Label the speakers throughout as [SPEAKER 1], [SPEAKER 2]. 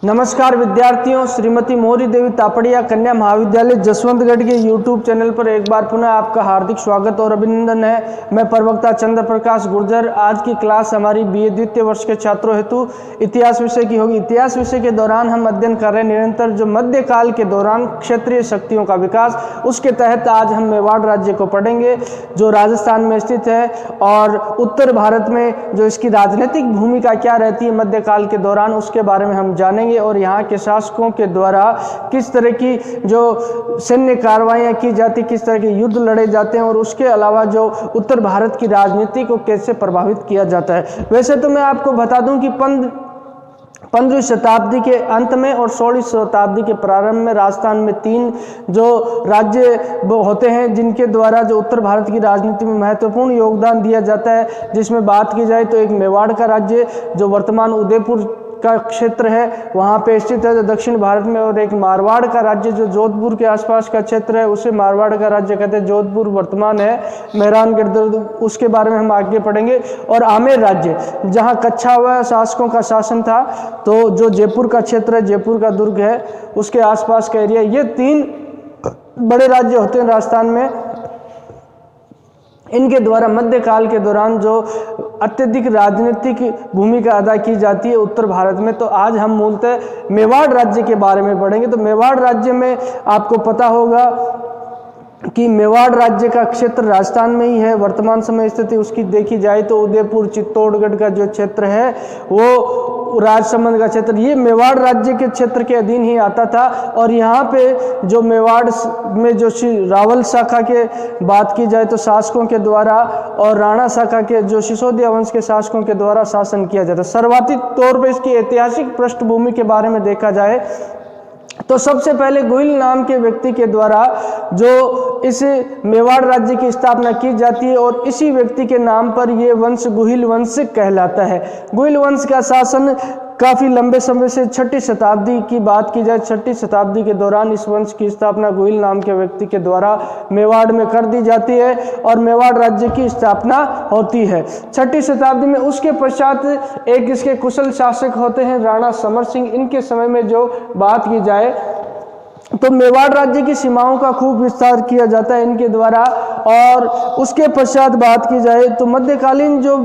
[SPEAKER 1] नमस्कार विद्यार्थियों, श्रीमती मोहरी देवी तापड़िया कन्या महाविद्यालय जसवंतगढ़ के YouTube चैनल पर एक बार पुनः आपका हार्दिक स्वागत और अभिनंदन है। मैं प्रवक्ता चंद्र प्रकाश गुर्जर। आज की क्लास हमारी BA द्वितीय वर्ष के छात्रों हेतु इतिहास विषय की होगी। इतिहास विषय के दौरान हम अध्ययन कर रहे हैं निरंतर जो मध्यकाल के दौरान क्षेत्रीय शक्तियों का विकास। उसके तहत आज हम मेवाड़ राज्य को पढ़ेंगे जो राजस्थान में स्थित है और उत्तर भारत में जो इसकी राजनीतिक भूमिका क्या रहती है मध्यकाल के दौरान, उसके बारे में हम जानेंगे और यहाँ के शासकों के द्वारा किस तरह की जो सैन्य कार्रवाइयाँ की जाती, किस तरह के युद्ध लड़े जाते हैं और उसके अलावा जो उत्तर भारत की राजनीति को कैसे प्रभावित किया जाता है। वैसे तो मैं आपको बता दूं कि 15वीं शताब्दी के अंत में और 16वीं शताब्दी के प्रारंभ में राजस्थान में 3 जो राज्य होते हैं जिनके द्वारा जो उत्तर भारत की राजनीति में महत्वपूर्ण योगदान दिया जाता है। जिसमें बात की जाए तो एक मेवाड़ का राज्य जो वर्तमान उदयपुर का क्षेत्र है वहाँ पे स्थित है दक्षिण भारत में, और एक मारवाड़ का राज्य जो जोधपुर के आसपास का क्षेत्र है उसे मारवाड़ का राज्य कहते हैं। जोधपुर वर्तमान है मेहरानगढ़, उसके बारे में हम आगे पढ़ेंगे। और आमेर राज्य जहाँ कच्छा हुआ शासकों का शासन था, तो जो जयपुर का क्षेत्र है, जयपुर का दुर्ग है, उसके आसपास का एरिया, ये 3 बड़े राज्य होते हैं राजस्थान में। इनके द्वारा मध्यकाल के दौरान जो अत्यधिक राजनीतिक भूमिका अदा की जाती है उत्तर भारत में। तो आज हम मूलतः मेवाड़ राज्य के बारे में पढ़ेंगे। तो मेवाड़ राज्य में आपको पता होगा कि मेवाड़ राज्य का क्षेत्र राजस्थान में ही है। वर्तमान समय स्थिति उसकी देखी जाए तो उदयपुर चित्तौड़गढ़ का जो क्षेत्र है वो राजसमंद का क्षेत्र, ये मेवाड़ राज्य के क्षेत्र के अधीन ही आता था। और यहाँ पे जो मेवाड़ में जो रावल शाखा के बात की जाए तो शासकों के द्वारा, और राणा शाखा के जो सिसोदिया वंश के शासकों के द्वारा शासन किया जाता। सर्वाधिक तौर पर इसकी ऐतिहासिक पृष्ठभूमि के बारे में देखा जाए तो सबसे पहले गुहिल नाम के व्यक्ति के द्वारा जो इस मेवाड़ राज्य की स्थापना की जाती है और इसी व्यक्ति के नाम पर यह वंश गुहिल वंश कहलाता है। गुहिल वंश का शासन काफ़ी लंबे समय से 6ठी शताब्दी की बात की जाए, 6ठी शताब्दी के दौरान इस वंश की स्थापना गुहिल नाम के व्यक्ति के द्वारा मेवाड़ में कर दी जाती है और मेवाड़ राज्य की स्थापना होती है 6ठी शताब्दी में। उसके पश्चात एक इसके कुशल शासक होते हैं राणा समर सिंह। इनके समय में जो बात की जाए तो मेवाड़ राज्य की सीमाओं का खूब विस्तार किया जाता है इनके द्वारा। और उसके पश्चात बात की जाए तो मध्यकालीन जो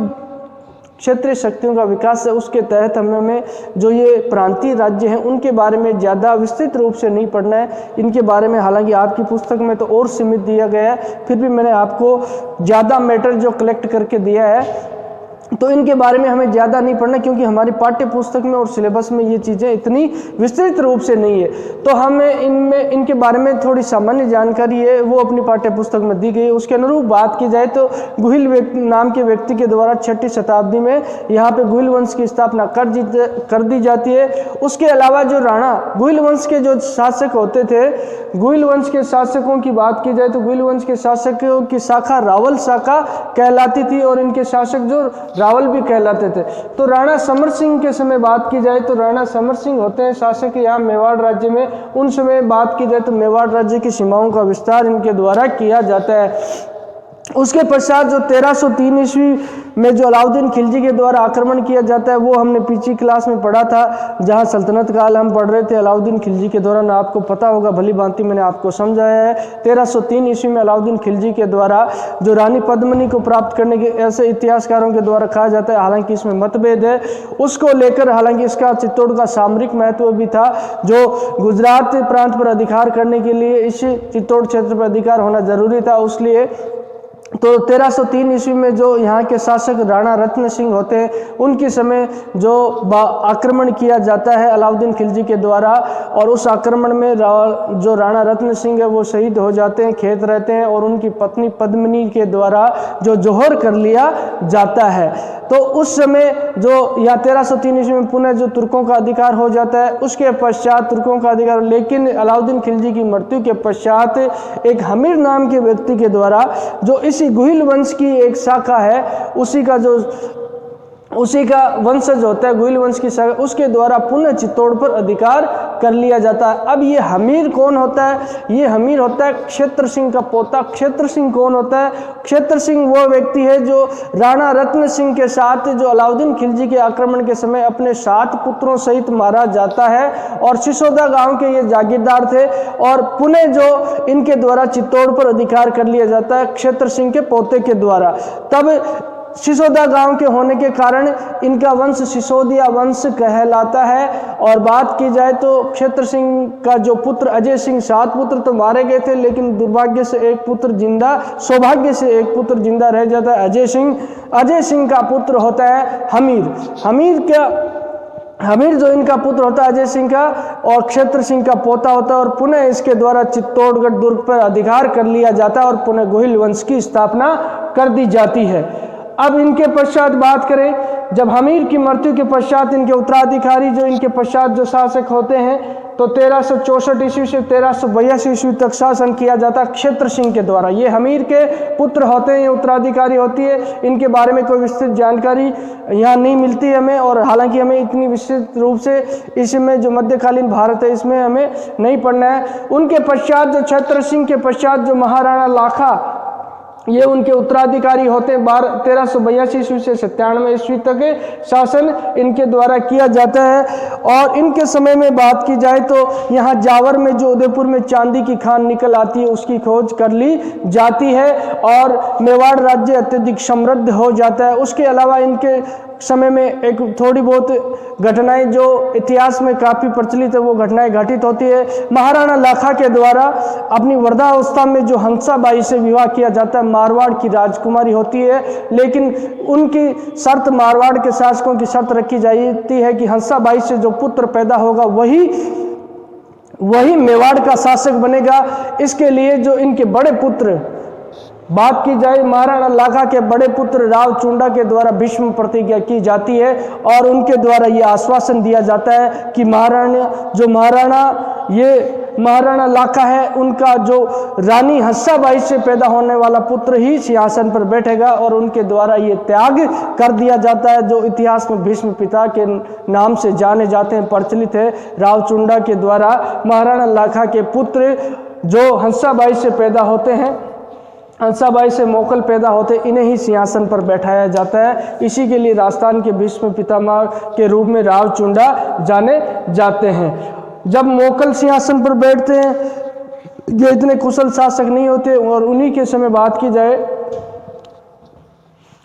[SPEAKER 1] क्षेत्रीय शक्तियों का विकास है उसके तहत हमें जो ये प्रांतीय राज्य हैं उनके बारे में ज़्यादा विस्तृत रूप से नहीं पढ़ना है। इनके बारे में हालांकि आपकी पुस्तक में तो और सीमित दिया गया है, फिर भी मैंने आपको ज़्यादा मैटर जो कलेक्ट करके दिया है तो इनके बारे में हमें ज़्यादा नहीं पढ़ना, क्योंकि हमारी पाठ्य पुस्तक में और सिलेबस में ये चीज़ें इतनी विस्तृत रूप से नहीं है। तो हमें इनके बारे में थोड़ी सामान्य जानकारी है वो अपनी पाठ्य पुस्तक में दी गई है। उसके अनुरूप बात की जाए तो गुहिल नाम के व्यक्ति के द्वारा 6ठी शताब्दी में यहाँ पे गुहिल वंश की स्थापना कर दी जाती है। उसके अलावा जो राणा गुहिल वंश के जो शासक होते थे, गुहिल वंश के शासकों की बात की जाए तो गुहिल वंश के शासकों की शाखा रावल शाखा कहलाती थी और इनके शासक जो रावल भी कहलाते थे। तो राणा समर सिंह के समय बात की जाए तो राणा समर सिंह होते हैं शासक यहाँ मेवाड़ राज्य में। उन समय बात की जाए तो मेवाड़ राज्य की सीमाओं का विस्तार इनके द्वारा किया जाता है। उसके पश्चात जो 1303 ईस्वी में जो अलाउद्दीन खिलजी के द्वारा आक्रमण किया जाता है वो हमने पिछली क्लास में पढ़ा था, जहां सल्तनत काल हम पढ़ रहे थे। अलाउद्दीन खिलजी के दौरान आपको पता होगा, भली भांति मैंने आपको समझाया है। 1303 ईस्वी में अलाउद्दीन खिलजी के द्वारा जो रानी पद्मिनी को प्राप्त करने के ऐसे इतिहासकारों के द्वारा कहा जाता है, हालांकि इसमें मतभेद है उसको लेकर। हालांकि इसका चित्तौड़ का सामरिक महत्व भी था, जो गुजरात प्रांत पर अधिकार करने के लिए इस चित्तौड़ क्षेत्र पर अधिकार होना जरूरी था। उसलिए तो 1303 ईस्वी में जो यहाँ के शासक राणा रत्न सिंह होते हैं उनके समय जो आक्रमण किया जाता है अलाउद्दीन खिलजी के द्वारा, और उस आक्रमण में जो राणा रत्न सिंह है वो शहीद हो जाते हैं, खेत रहते हैं, और उनकी पत्नी पद्मिनी के द्वारा जो जौहर कर लिया जाता है। तो उस समय जो यहाँ 1303 ईस्वी में पुनः जो तुर्कों का अधिकार हो जाता है। उसके पश्चात तुर्कों का अधिकार, लेकिन अलाउद्दीन खिलजी की मृत्यु के पश्चात एक हमीर नाम के व्यक्ति के द्वारा जो इसी गुहिल वंश की एक शाखा है उसी का जो उसी का वंशज होता है, गुहिल वंश की शाखा, उसके द्वारा पुनः चित्तौड़ पर अधिकार कर लिया जाता है। अब ये हमीर कौन होता है? ये हमीर होता है क्षेत्र सिंह का पोता। क्षेत्र सिंह कौन होता है? क्षेत्र सिंह वो व्यक्ति है जो राणा रत्न सिंह के साथ, जो अलाउद्दीन खिलजी के आक्रमण के समय अपने 7 पुत्रों सहित मारा जाता है, और सिसोदा गांव के ये जागीरदार थे, और पुनः जो इनके द्वारा चित्तौड़ पर अधिकार कर लिया जाता है क्षेत्र सिंह के पोते के द्वारा। तब सिसोदा गांव के होने के कारण इनका वंश सिसोदिया वंश कहलाता है। और बात की जाए तो क्षेत्र सिंह का जो पुत्र अजय सिंह, 7 पुत्र तो मारे गए थे, लेकिन दुर्भाग्य से एक पुत्र जिंदा, सौभाग्य से एक पुत्र जिंदा रह जाता है, अजय सिंह। अजय सिंह का पुत्र होता है हमीर। हमीर जो इनका पुत्र होता है अजय सिंह का, और क्षेत्र सिंह का पोता होता है, और पुनः इसके द्वारा चित्तौड़गढ़ दुर्ग पर अधिकार कर लिया जाता है और पुनः गोहिल वंश की स्थापना कर दी जाती है। अब इनके पश्चात बात करें, जब हमीर की मृत्यु के पश्चात इनके उत्तराधिकारी जो इनके पश्चात जो शासक होते हैं, तो 1364 ईस्वी से 1382 ईस्वी तक शासन किया जाता है क्षेत्र सिंह के द्वारा। ये हमीर के पुत्र होते हैं, ये उत्तराधिकारी होती है। इनके बारे में कोई विस्तृत जानकारी यहाँ नहीं मिलती हमें, और हालांकि हमें इतनी विस्तृत रूप से इसमें जो मध्यकालीन भारत है इसमें हमें नहीं पढ़ना है। उनके पश्चात जो क्षेत्र सिंह के पश्चात जो महाराणा लाखा, ये उनके उत्तराधिकारी होते हैं। 1382 ईस्वी से 97 ईस्वी तक शासन इनके द्वारा किया जाता है। और इनके समय में बात की जाए तो यहाँ जावर में जो उदयपुर में चांदी की खान निकल आती है उसकी खोज कर ली जाती है, और मेवाड़ राज्य अत्यधिक समृद्ध हो जाता है। उसके अलावा इनके समय में एक थोड़ी बहुत घटनाएं जो इतिहास में काफ़ी प्रचलित है, वो घटनाएं घटित होती है। महाराणा लाखा के द्वारा अपनी वृद्धावस्था में जो हंसाबाई से विवाह किया जाता है, मारवाड़ की राजकुमारी होती है, लेकिन उनकी शर्त, मारवाड़ के शासकों की शर्त रखी जाती है कि हंसाबाई से जो पुत्र पैदा होगा वही मेवाड़ का शासक बनेगा। इसके लिए जो इनके बड़े पुत्र, बात की जाए महाराणा लाखा के बड़े पुत्र राव चुंडा के द्वारा भीष्म प्रतिज्ञा की जाती है, और उनके द्वारा ये आश्वासन दिया जाता है कि महाराणा लाखा है, उनका जो रानी हंसाबाई से पैदा होने वाला पुत्र ही सिंहासन पर बैठेगा, और उनके द्वारा ये त्याग कर दिया जाता है, जो इतिहास में भीष्म पिता के नाम से जाने जाते हैं, प्रचलित है। राव चुंडा के द्वारा महाराणा लाखा के पुत्र जो हंसाबाई से पैदा होते हैं, हंसाबाई से मोकल पैदा होते, इन्हें ही सिंहासन पर बैठाया जाता है। इसी के लिए राजस्थान के भीष्म पितामह के रूप में राव चुंडा जाने जाते हैं। जब मोकल सिंहासन पर बैठते हैं, जो इतने कुशल शासक नहीं होते, और उन्हीं के समय बात की जाए,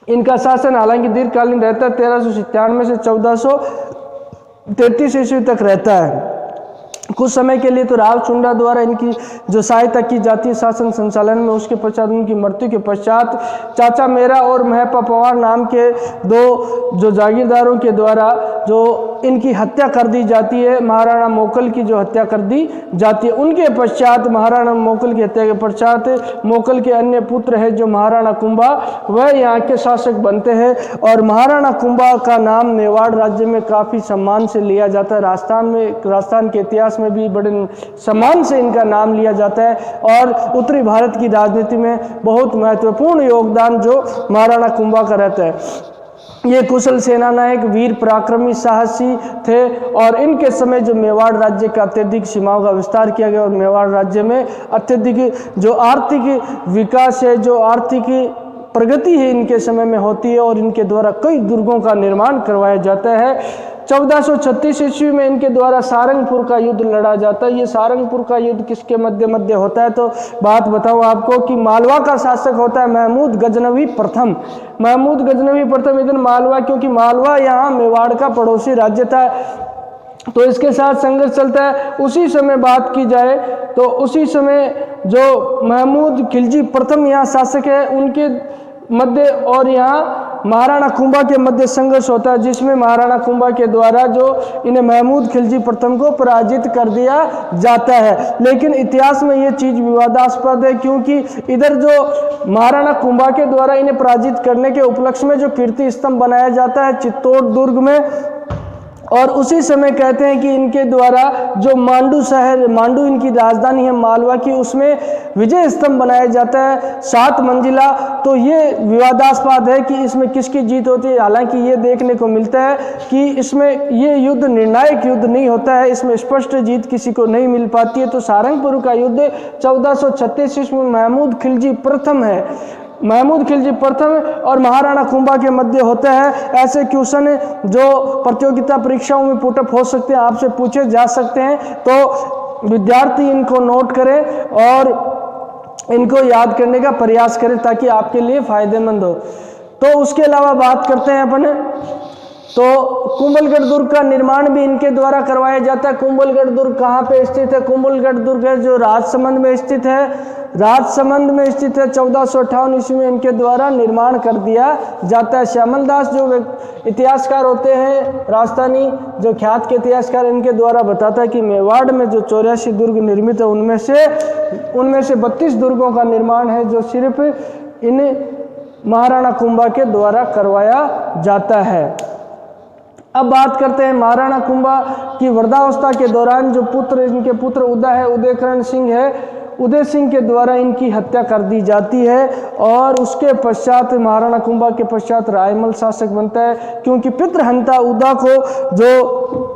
[SPEAKER 1] इनका शासन हालांकि दीर्घकालीन रहता है, 1397 से 1433 ईस्वी तक रहता है। कुछ समय के लिए तो राव चुंडा द्वारा इनकी जो सहायता की जाती है शासन संचालन में, उसके पश्चात उनकी मृत्यु के पश्चात चाचा मेरा और महपा पवार नाम के 2 जो जागीरदारों के द्वारा जो इनकी हत्या कर दी जाती है, महाराणा मोकल की जो हत्या कर दी जाती है। उनके पश्चात महाराणा मोकल की हत्या के पश्चात मोकल के अन्य पुत्र है जो महाराणा कुंभा, वह यहाँ के शासक बनते हैं, और महाराणा कुंभा का नाम मेवाड़ राज्य में काफ़ी सम्मान से लिया जाता है। राजस्थान के इतिहास में भी बड़े सम्मान से इनका नाम लिया जाता है, और उत्तरी भारत की राजनीति में बहुत महत्वपूर्ण योगदान जो महाराणा कुंभा का रहता है। ये कुशल सेना नायक, वीर पराक्रमी, साहसी थे, और इनके समय जो मेवाड़ राज्य का अत्यधिक सीमाओं का विस्तार किया गया, और मेवाड़ राज्य में अत्यधिक जो आर्थिक विकास है, जो आर्थिक प्रगति है इनके समय में होती है, और इनके द्वारा कई दुर्गों का निर्माण करवाया जाता है। 1436 ईस्वी में इनके द्वारा सारंगपुर का युद्ध लड़ा जाता है। ये सारंगपुर का युद्ध किसके मध्य होता है, तो बात बताऊं आपको कि मालवा का शासक होता है महमूद गजनवी प्रथम। महमूद गजनवी प्रथम इधर मालवा, क्योंकि मालवा यहाँ मेवाड़ का पड़ोसी राज्य था, तो इसके साथ संघर्ष चलता है। उसी समय बात की जाए तो उसी समय जो महमूद खिलजी प्रथम यहाँ शासक है, उनके मध्य और यहाँ महाराणा कुंभा के मध्य संघर्ष होता है, जिसमें महाराणा कुंभा के द्वारा जो इन्हें महमूद खिलजी प्रथम को पराजित कर दिया जाता है। लेकिन इतिहास में ये चीज़ विवादास्पद है, क्योंकि इधर जो महाराणा कुंभा के द्वारा इन्हें पराजित करने के उपलक्ष्य में जो कीर्ति स्तंभ बनाया जाता है चित्तौड़ दुर्ग में, और उसी समय कहते हैं कि इनके द्वारा जो मांडू शहर, मांडू इनकी राजधानी है मालवा की, उसमें विजय स्तंभ बनाया जाता है 7 मंजिला। तो ये विवादास्पद है कि इसमें किसकी जीत होती है। हालांकि ये देखने को मिलता है कि इसमें ये युद्ध निर्णायक युद्ध नहीं होता है, इसमें स्पष्ट जीत किसी को नहीं मिल पाती है। तो सारंगपुर का युद्ध 1436 ईस्वी में महमूद खिलजी प्रथम है, महमूद खिलजी प्रथम और महाराणा कुंभा के मध्य होता है। ऐसे क्वेश्चन जो प्रतियोगिता परीक्षाओं में पुटअप हो सकते हैं, आपसे पूछे जा सकते हैं, तो विद्यार्थी इनको नोट करें और इनको याद करने का प्रयास करें ताकि आपके लिए फायदेमंद हो। तो उसके अलावा बात करते हैं अपन, तो कुंभलगढ़ दुर्ग का निर्माण भी इनके द्वारा करवाया जाता है। कुंभलगढ़ दुर्ग कहाँ पे स्थित है? कुंभलगढ़ दुर्ग है जो राजसमंद में स्थित है, राजसमंद में स्थित है। 1458 ईस्वी में इनके द्वारा निर्माण कर दिया जाता है। श्यामल दास जो इतिहासकार होते हैं राजस्थानी, जो ख्यात के इतिहासकार, इनके द्वारा बताता है कि मेवाड़ में जो 84 दुर्ग निर्मित है उनमें से 32 दुर्गों का निर्माण है जो सिर्फ इन महाराणा कुंभा के द्वारा करवाया जाता है। अब बात करते हैं महाराणा कुंभा की वृद्धावस्था के दौरान जो पुत्र, इनके पुत्र उदय है, उदयकरण सिंह है, उदय सिंह के द्वारा इनकी हत्या कर दी जाती है। और उसके पश्चात महाराणा कुंभा के पश्चात रायमल शासक बनता है, क्योंकि पितृहंता उदय को जो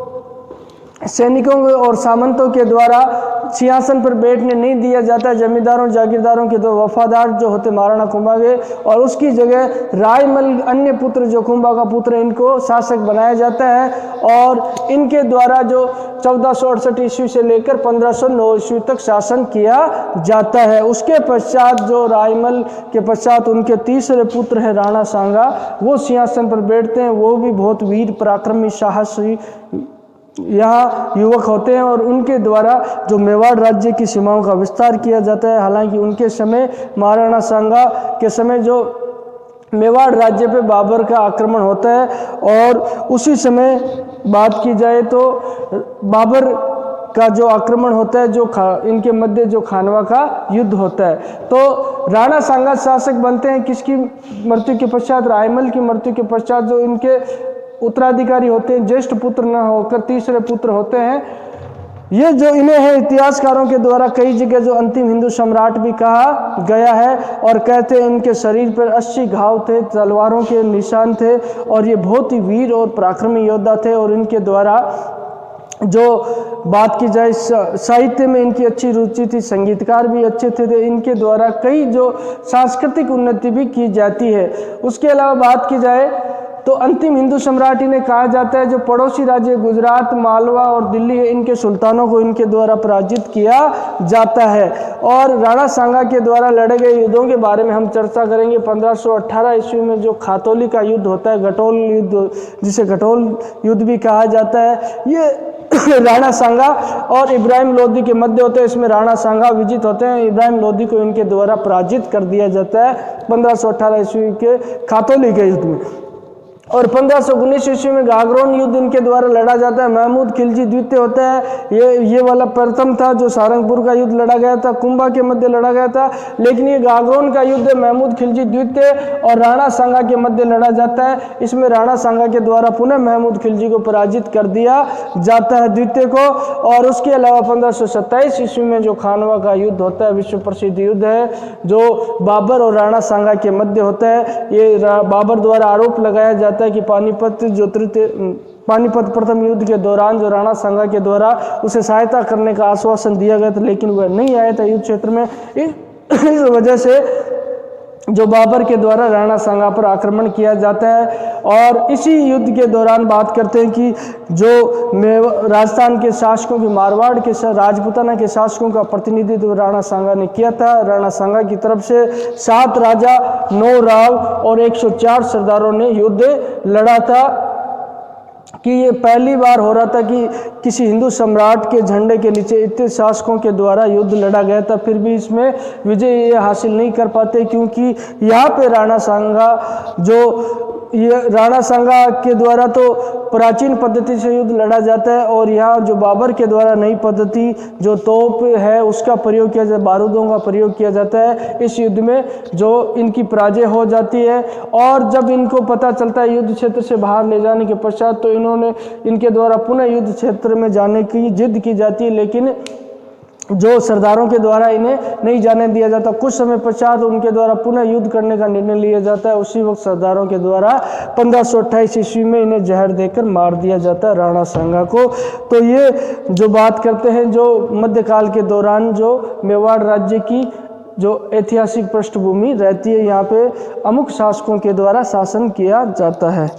[SPEAKER 1] सैनिकों और सामंतों के द्वारा सिंहासन पर बैठने नहीं दिया जाता। जमींदारों जागीरदारों के 2 वफादार जो होते महाराणा कुंभा के, और उसकी जगह रायमल अन्य पुत्र जो कुंभा का पुत्र, इनको शासक बनाया जाता है। और इनके द्वारा जो 1468 ईस्वी से लेकर 1509 ईस्वी तक शासन किया जाता है। उसके पश्चात जो रायमल के पश्चात उनके तीसरे पुत्र है राणा सांगा, वो सिंहासन पर बैठते हैं। वो भी बहुत वीर पराक्रमी साहसी यहाँ युवक होते हैं और उनके द्वारा जो मेवाड़ राज्य की सीमाओं का विस्तार किया जाता है। हालांकि उनके समय, महाराणा सांगा के समय, जो मेवाड़ राज्य पे बाबर का आक्रमण होता है। और उसी समय बात की जाए तो बाबर का जो आक्रमण होता है, जो इनके मध्य जो खानवा का युद्ध होता है। तो राणा सांगा शासक बनते हैं किसकी मृत्यु के पश्चात? रायमल की मृत्यु के पश्चात। जो इनके उत्तराधिकारी होते हैं, ज्येष्ठ पुत्र न होकर तीसरे पुत्र होते हैं। ये जो इन्हें है इतिहासकारों के द्वारा कई जगह जो अंतिम हिंदू सम्राट भी कहा गया है। और कहते हैं इनके शरीर पर 80 घाव थे, तलवारों के निशान थे, और ये बहुत ही वीर और पराक्रमी योद्धा थे। और इनके द्वारा जो बात की जाए साहित्य में इनकी अच्छी रुचि थी, संगीतकार भी अच्छे थे। इनके द्वारा कई जो सांस्कृतिक उन्नति भी की जाती है। उसके अलावा बात की जाए तो अंतिम हिंदू सम्राट इन्हें कहा जाता है। जो पड़ोसी राज्य गुजरात, मालवा और दिल्ली है, इनके सुल्तानों को इनके द्वारा पराजित किया जाता है। और राणा सांगा के द्वारा लड़े गए युद्धों के बारे में हम चर्चा करेंगे। 1518 ईस्वी में जो खातौली का युद्ध होता है, घटोल युद्ध, जिसे घटोल युद्ध भी कहा जाता है, ये राणा सांगा और इब्राहिम लोदी के मध्य होते हैं। इसमें राणा सांगा विजित होते हैं, इब्राहिम लोदी को इनके द्वारा पराजित कर दिया जाता है 1518 ईस्वी के खातौली के युद्ध में। और 1519 ईस्वी में गागरोन युद्ध इनके द्वारा लड़ा जाता है। महमूद खिलजी द्वितीय होता है। ये वाला प्रथम था जो सारंगपुर का युद्ध लड़ा गया था, कुंभा के मध्य लड़ा गया था। लेकिन ये गागरोन का युद्ध महमूद खिलजी द्वितीय और राणा सांगा के मध्य लड़ा जाता है। इसमें राणा सांगा के द्वारा पुनः महमूद खिलजी को पराजित कर दिया जाता है द्वितीय को। और उसके अलावा 1527 ईस्वी में जो खानवा का युद्ध होता है, विश्व प्रसिद्ध युद्ध है, जो बाबर और राणा सांगा के मध्य होता है। ये बाबर द्वारा आरोप लगाया जाता है कि पानीपत प्रथम युद्ध के दौरान जो राणा सांगा के द्वारा उसे सहायता करने का आश्वासन दिया गया था, लेकिन वह नहीं आया था युद्ध क्षेत्र में। इस वजह से जो बाबर के द्वारा राणा सांगा पर आक्रमण किया जाता है। और इसी युद्ध के दौरान बात करते हैं कि जो राजस्थान के शासकों की, मारवाड़ के राजपूताना के शासकों का प्रतिनिधित्व राणा सांगा ने किया था। राणा सांगा की तरफ से 7 राजा, 9 राव और 104 सरदारों ने युद्ध लड़ा था। कि ये पहली बार हो रहा था कि किसी हिंदू सम्राट के झंडे के नीचे इतने शासकों के द्वारा युद्ध लड़ा गया था, फिर भी इसमें विजय ये हासिल नहीं कर पाते, क्योंकि यहाँ पे राणा सांगा जो ये राणा सांगा के द्वारा तो प्राचीन पद्धति से युद्ध लड़ा जाता है, और यहाँ जो बाबर के द्वारा नई पद्धति जो तोप है उसका प्रयोग किया जाता है, बारूदों का प्रयोग किया जाता है। इस युद्ध में जो इनकी पराजय हो जाती है, और जब इनको पता चलता है युद्ध क्षेत्र से बाहर ले जाने के पश्चात, तो इनके द्वारा पुनः युद्ध क्षेत्र में जाने की जिद की जाती है, लेकिन जो सरदारों के द्वारा इन्हें नहीं जाने दिया जाता। कुछ समय पश्चात उनके द्वारा पुनः युद्ध करने का निर्णय लिया जाता है। उसी वक्त सरदारों के द्वारा 1528 ईस्वी में इन्हें जहर देकर मार दिया जाता है, राणा सांगा को। तो ये जो बात करते हैं, जो मध्यकाल के दौरान जो मेवाड़ राज्य की जो ऐतिहासिक पृष्ठभूमि रहती है, यहाँ पे अमुक शासकों के द्वारा शासन किया जाता है।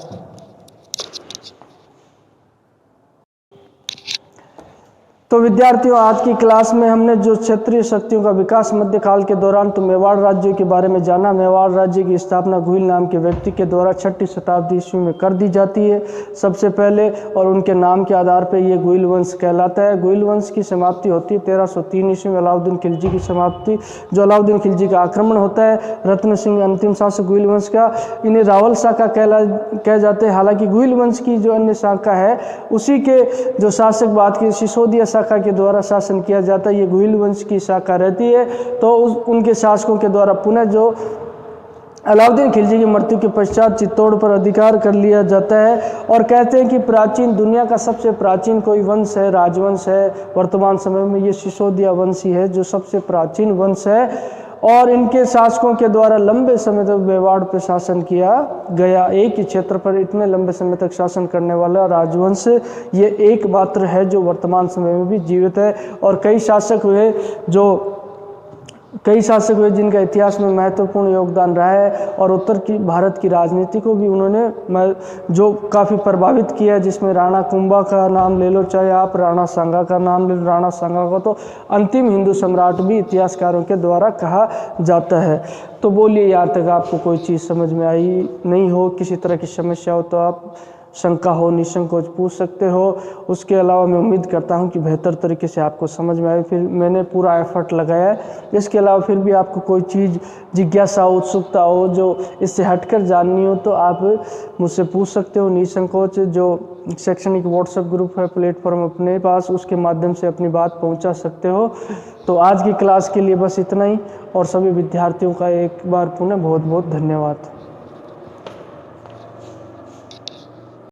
[SPEAKER 1] तो विद्यार्थियों, आज की क्लास में हमने जो क्षत्रिय शक्तियों का विकास मध्यकाल के दौरान तो मेवाड़ राज्य के बारे में जाना। मेवाड़ राज्य की स्थापना गुहिल नाम के व्यक्ति के द्वारा 6ठी शताब्दी ईस्वी में कर दी जाती है सबसे पहले, और उनके नाम के आधार पर ये गुहिल वंश कहलाता है। गुहिल वंश की समाप्ति होती है 1303 ईस्वी में अलाउद्दीन खिलजी की समाप्ति, जो अलाउद्दीन खिलजी का आक्रमण होता है। रत्न सिंह अंतिम शासक गुहिल वंश का, इन्हें रावल शाखा कह जाते हैं। हालांकि गुहिल वंश की जो अन्य शाखा है, उसी के जो शासक बाद की सिसोदिया शाखा के द्वारा शासन किया जाता है। ये गुहिल वंश की शाखा रहती है। तो उनके शासकों के द्वारा पुनः जो अलाउद्दीन खिलजी की मृत्यु के पश्चात चित्तौड़ पर अधिकार कर लिया जाता है, और कहते हैं कि प्राचीन दुनिया का सबसे प्राचीन कोई वंश है, राजवंश है, वर्तमान समय में ये सिसोदिया वंश ही है जो सबसे प्राचीन वंश है। और इनके शासकों के द्वारा लंबे समय तक मेवाड़ पर शासन किया गया। एक ही क्षेत्र पर इतने लंबे समय तक शासन करने वाला राजवंश ये एकमात्र है जो वर्तमान समय में भी जीवित है। और कई शासक हुए जिनका इतिहास में महत्वपूर्ण योगदान रहा है, और उत्तर की भारत की राजनीति को भी उन्होंने जो काफ़ी प्रभावित किया है, जिसमें राणा कुंभा का नाम ले लो, चाहे आप राणा सांगा का नाम ले लो। राणा सांगा को तो अंतिम हिंदू सम्राट भी इतिहासकारों के द्वारा कहा जाता है। तो बोलिए, यहाँ तक आपको कोई चीज़ समझ में आई नहीं हो, किसी तरह की समस्या हो तो आप शंका हो निसंकोच पूछ सकते हो। उसके अलावा मैं उम्मीद करता हूं कि बेहतर तरीके से आपको समझ में आए, फिर मैंने पूरा एफर्ट लगाया है। इसके अलावा फिर भी आपको कोई चीज़ जिज्ञासा हो, उत्सुकता हो, जो इससे हटकर जाननी हो, तो आप मुझसे पूछ सकते हो निसंकोच। जो शैक्षणिक व्हाट्सएप ग्रुप है प्लेटफॉर्म अपने पास, उसके माध्यम से अपनी बात पहुँचा सकते हो। तो आज की क्लास के लिए बस इतना ही, और सभी विद्यार्थियों का एक बार पुनः बहुत बहुत धन्यवाद।